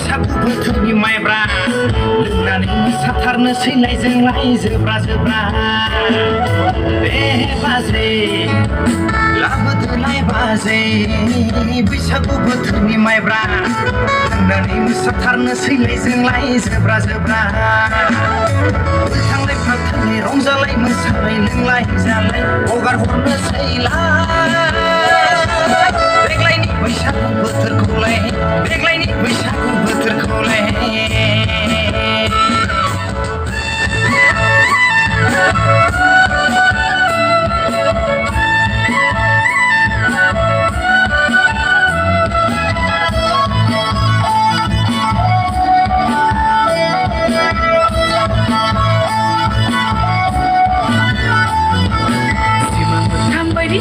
बैसागु बोथोरनि माइब्रा लोंनानै मोसाथारनोसैलाय जोंलाय जोब्रा जोब्रा बे बाजै लाबोदोलाय बाजै बैसागु बोथोरनि माइब्रा लोंनानै मोसाथारनोसैलाय जोंलाय जोब्रा जोब्रा थांलाय फाथांलाय रंजालाय मोसालाय लोंलाय जालाय हगार हरनोसैलाय देग्लायनि बैसागु बोथोरखौलाय देग्लायनि बैसागु बोथोरखौलाय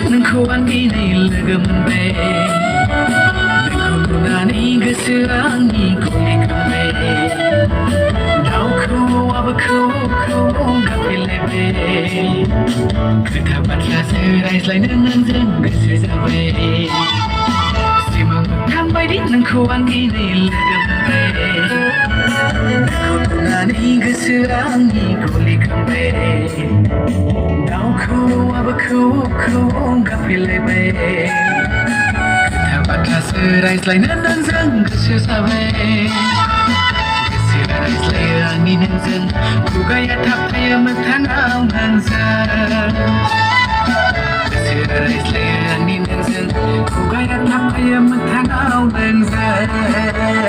नोंखौ आं दिनै लोगो मोनबाय नोंखौ नुनानै गोसोआ आंनि गलिखांबाय दाउखौआबो खौवौ गाबफैलायबाय खोथा बाथ्रासो रायज्लायनो नोंजों गोसो जाबाय सिमां मोगथां बायदि नोंखौ आं दिनै लोगो मोनबाय नोंखौ नुनानै गोसोआ आंनि गलिखांबाय दाउखौआबो खौवौ गाबफैलायबाय खोथा बाथ्रासो रायज्लायनो नोंजों गोसो जाबाय गोसो रायज्लायो आंनि नोंजों खुगाया थाबथायो मोगथाङाव नोंजों गोसो रायज्लायो आंनि नोंजों खुगाया थाबथायो मोगथाङाव नोंजों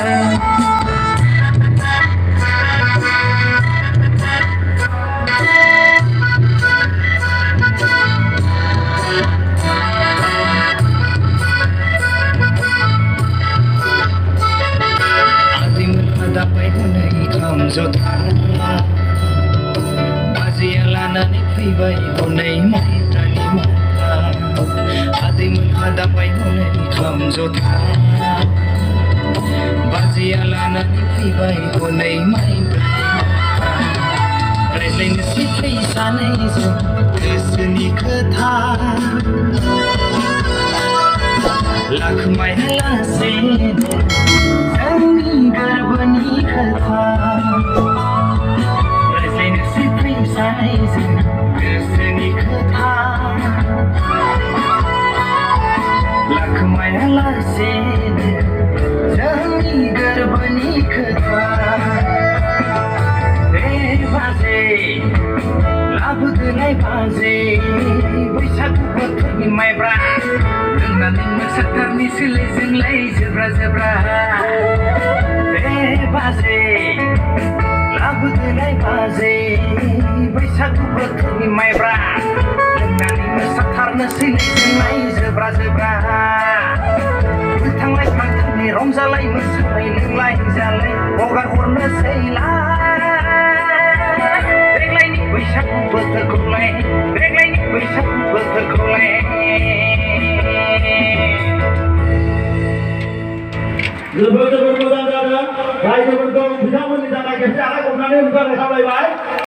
जथा बाजैया लानानै फैबाय हनै माइब्रानि माला आदैमोनहा दामबाय हनै खाम जथा बाजैया लानानै फैबाय हनै माइब्रानि माला रायज्लायनोसै फै सानैजों गोसोनि खोथा लाखोमाया लासेनो जोंनि गोरबोनि खोथा रायज्लायनोसै फै सानैजों गोसोनि खोथा लाखोमाया लासेनो जोंनि गोरबोनि खोथा बाजै लाबोदोलाय बाजै बैसागु बोथोरनि माइब्रा लोंनानै मोसाथारनोसैलाय जोंलाय जोब्रा जोब्रा बाजै लाबोदोलाय बाजै बैसागु बोथोरनि माइब्रा लोंनानै मोसाथारनोसैलाय जोंलाय जोब्रा जोब्रा थांलाय फाथांलाय रंजालाय मोसालाय लोंलाय जालाय हगार हरनोसैलाय देग्लायनि बैसागु बोथोरखौलाय देग्लायनि बैसागु बोथोरखौलाय जोबोद मोजां जादों रायजोफोरखौ बिथांमोननि थाखाय खेबसे आलाय हमनानै ओंखारनो खावलायबाय।